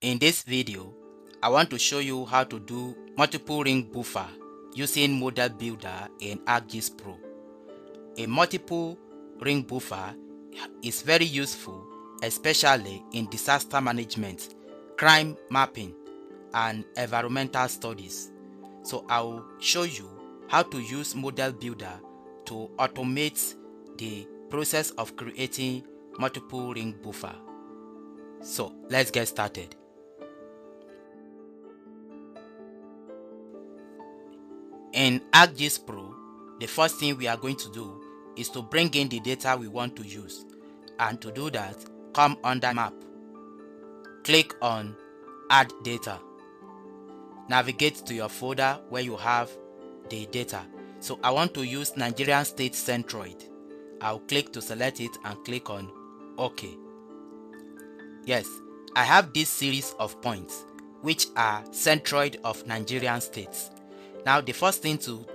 In this video, I want to show you how to do multiple ring buffer using ModelBuilder in ArcGIS Pro. A multiple ring buffer is very useful, especially in disaster management, crime mapping, and environmental studies. So I will show you how to use ModelBuilder to automate the process of creating multiple ring buffer. So let's get started. In ArcGIS Pro, the first thing we are going to do is to bring in the data we want to use, and to do that, come under Map, click on Add Data, navigate to your folder where you have the data. So I want to use Nigerian State Centroid. I'll click to select it and click on OK. Yes, I have this series of points which are centroid of Nigerian states. Now the first thing to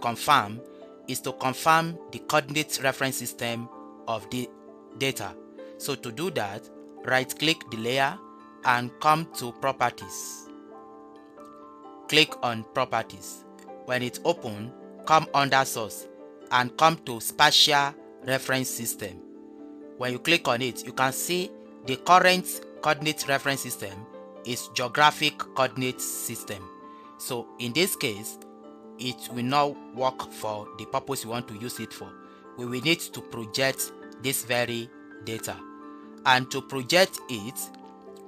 confirm is to confirm the coordinate reference system of the data. So to do that, right click the layer and come to Properties. Click on Properties. When it's open, come under Source and come to Spatial Reference System. When you click on it, you can see the current coordinate reference system is Geographic Coordinate System. So in this case, it will not work for the purpose we want to use it for. We will need to project this very data. And to project it,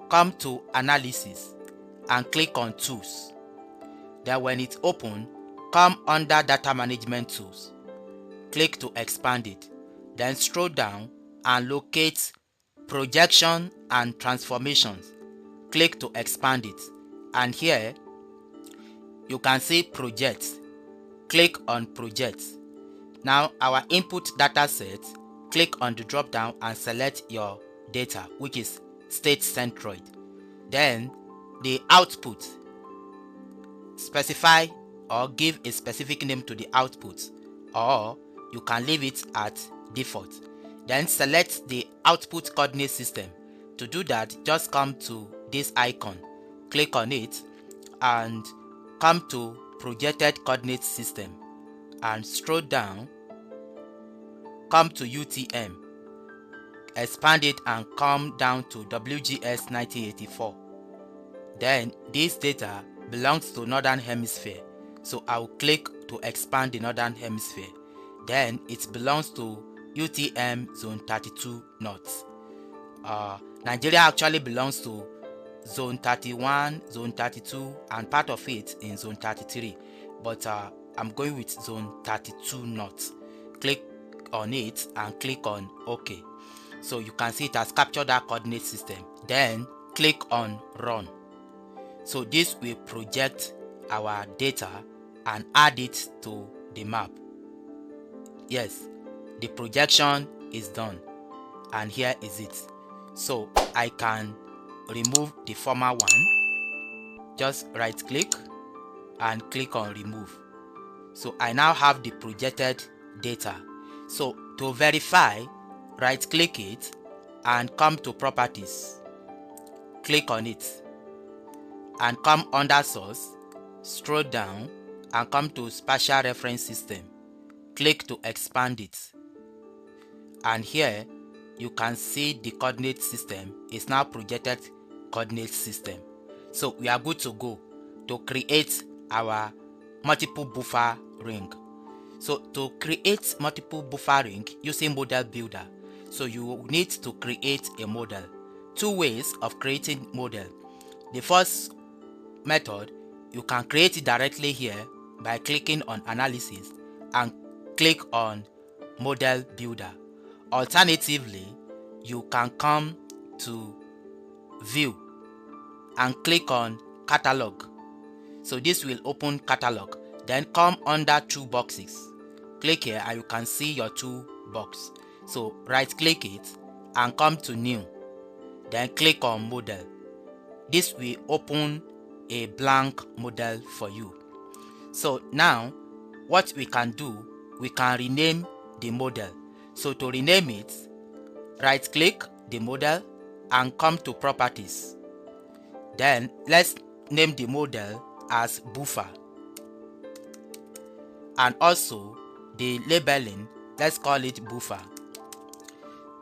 come to Analysis and click on Tools. Then when it's open, come under Data Management Tools. Click to expand it. Then scroll down and locate Projection and Transformations. Click to expand it. And here, you can see Project. Click on Project. Now our input data set, click on the drop down and select your data, which is State Centroid. Then the output, specify or give a specific name to the output, or you can leave it at default. Then select the output coordinate system. To do that, just come to this icon, click on it and come to Projected Coordinate System and scroll down, come to UTM, expand it and come down to WGS 1984. Then this data belongs to Northern Hemisphere, so I will click to expand the Northern Hemisphere. Then it belongs to UTM Zone 32 North. Nigeria actually belongs to Zone 31, Zone 32, and part of it in Zone 33, but I'm going with Zone 32 North. Click on it and click on OK. So you can see it has captured that coordinate system. Then click on Run. So this will project our data and add it to the map. Yes, the projection is done, and here is it. So I can remove the former one. Just right click and click on Remove. So I now have the projected data. So to verify, right click it and come to Properties. Click on it and come under Source, scroll down and come to Spatial Reference System. Click to expand it. And here you can see the coordinate system is now projected coordinate system. So we are good to go to create our multiple buffer ring. So to create multiple buffer ring using ModelBuilder, so you need to create a model. Two ways of creating model. The first method, you can create it directly here by clicking on Analysis and click on ModelBuilder. Alternatively, you can come to View and click on Catalog. So this will open Catalog. Then come under Toolboxes. Click here and you can see your toolbox. So right click it and come to New. Then click on Model. This will open a blank model for you. So now what we can do, we can rename the model. So to rename it, right click the model and come to Properties. Then let's name the model as buffer, and also the labeling, let's call it buffer.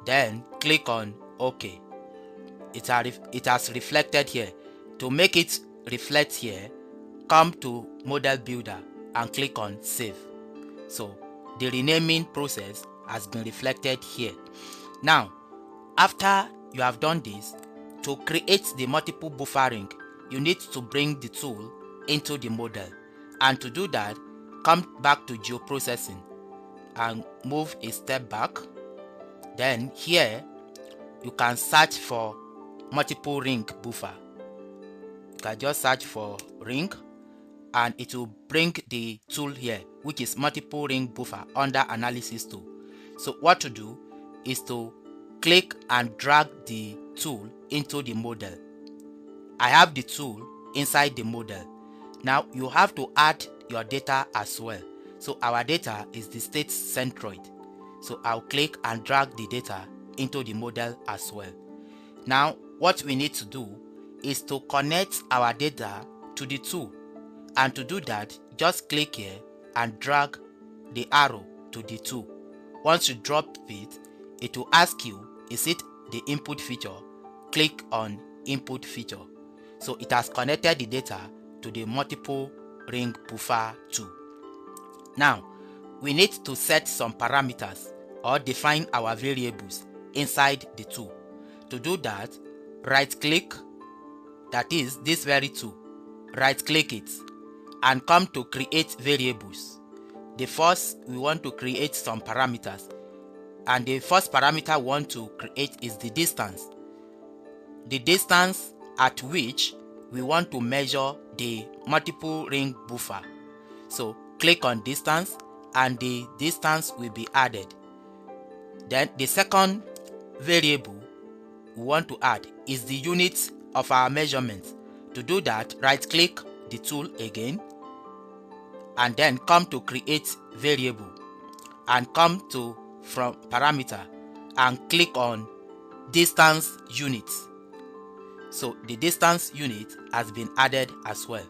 Then click on OK. It has reflected here. To make it reflect here, come to ModelBuilder and click on Save. So the renaming process has been reflected here. Now, after you have done this, to create the multiple buffering, you need to bring the tool into the model. And to do that, come back to geoprocessing and move a step back. Then here, you can search for multiple ring buffer. You can just search for ring and it will bring the tool here, which is multiple ring buffer under analysis tool. So what to do is to click and drag the tool into the model. I have the tool inside the model. Now you have to add your data as well. So our data is the state centroid. So I'll click and drag the data into the model as well. Now what we need to do is to connect our data to the tool. And to do that, just click here and drag the arrow to the tool. Once you drop it, it will ask you, is it the input feature? Click on input feature. So it has connected the data to the multiple ring buffer tool. Now, we need to set some parameters or define our variables inside the tool. To do that, right click, that is this very tool, right click it and come to create variables. The first, we want to create some parameters, and the first parameter we want to create is the distance. The distance at which we want to measure the multiple ring buffer. So click on distance and the distance will be added. Then the second variable we want to add is the units of our measurement. To do that, right click the tool again and then come to create variable and come to from parameter and click on distance units. So the distance unit has been added as well.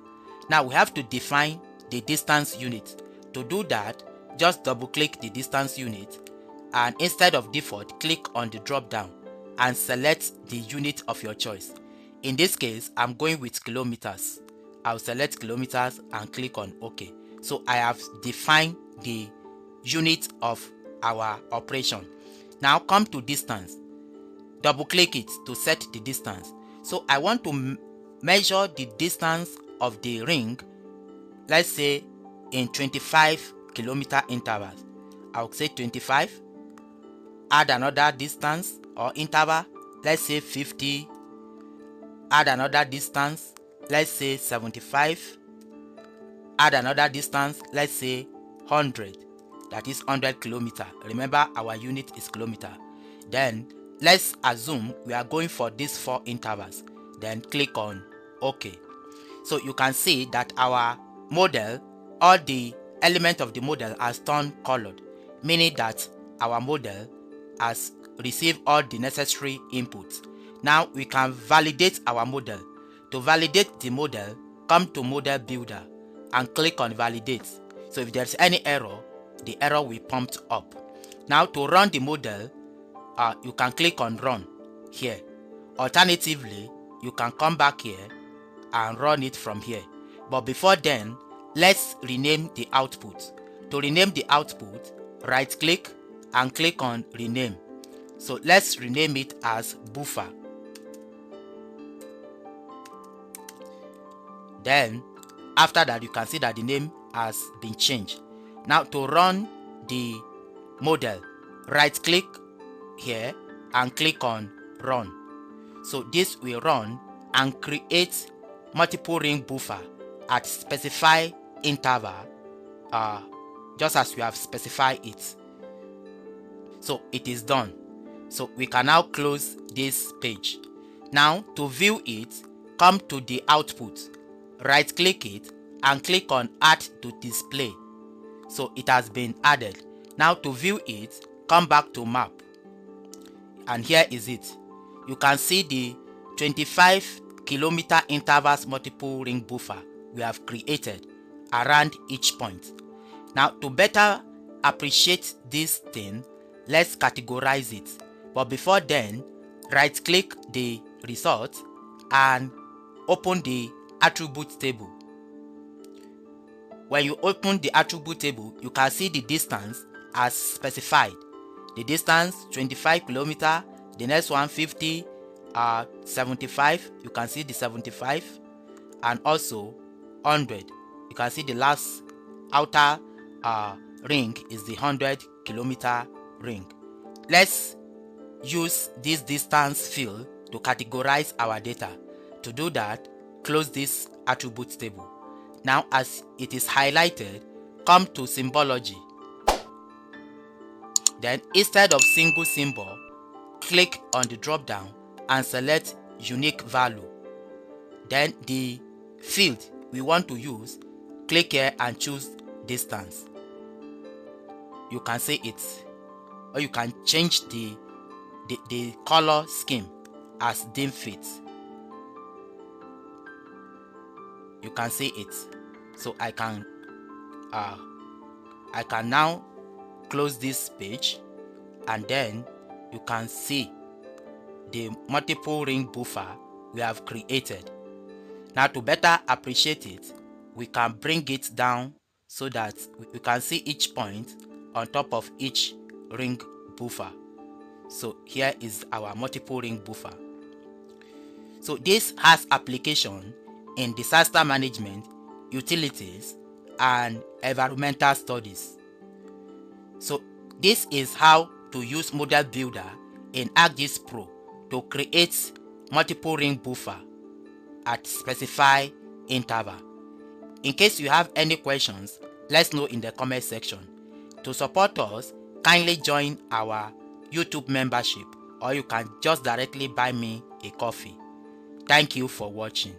Now we have to define the distance unit. To do that, just double click the distance unit and instead of default, click on the drop down and select the unit of your choice. In this case, I'm going with kilometers. I'll select kilometers and click on OK. So I have defined the unit of our operation. Now come to distance. Double click it to set the distance. So I want to measure the distance of the ring, let's say in 25 kilometer intervals. I'll say 25, add another distance or interval, let's say 50, add another distance, let's say 75, add another distance, let's say 100, that is 100 kilometer. Remember our unit is kilometer. Then let's assume we are going for these 4 intervals. Then click on OK. So you can see that our model, all the elements of the model has turned colored, meaning that our model has received all the necessary inputs. Now we can validate our model. To validate the model, come to ModelBuilder and click on validate. So if there's any error, the error will prompt up. Now to run the model, you can click on run here. Alternatively, you can come back here and run it from here. But before then, let's rename the output. To rename the output, right click and click on rename. So let's rename it as buffer. Then after that, you can see that the name has been changed. Now to run the model, right click here and click on run. So this will run and create multiple ring buffer at specified interval, just as we have specified it. So it is done. So we can now close this page. Now to view it, come to the output, right click it and click on add to display. So it has been added. Now to view it, come back to map and here is it. You can see the 25 kilometer intervals multiple ring buffer we have created around each point. Now, to better appreciate this thing, let's categorize it. But before then, right click the result and open the attribute table. When you open the attribute table, you can see the distance as specified. The distance 25 kilometer, the next one 50, 75, you can see the 75, and also 100. You can see the last outer ring is the 100 kilometer ring. Let's use this distance field to categorize our data. To do that, close this attribute table. Now, as it is highlighted, come to symbology. Then instead of single symbol, click on the drop down and select unique value. Then the field we want to use, click here and choose distance. You can see it, or you can change the color scheme as deem fit. You can see it. So I can now close this page, and then you can see the multiple ring buffer we have created. Now, to better appreciate it, we can bring it down so that we can see each point on top of each ring buffer. So here is our multiple ring buffer. So this has application in disaster management, utilities, and environmental studies. So this is how to use ModelBuilder in ArcGIS Pro to create multiple ring buffer at specified interval. In case you have any questions, let's know in the comment section. To support us, kindly join our YouTube membership, or you can just directly buy me a coffee. Thank you for watching.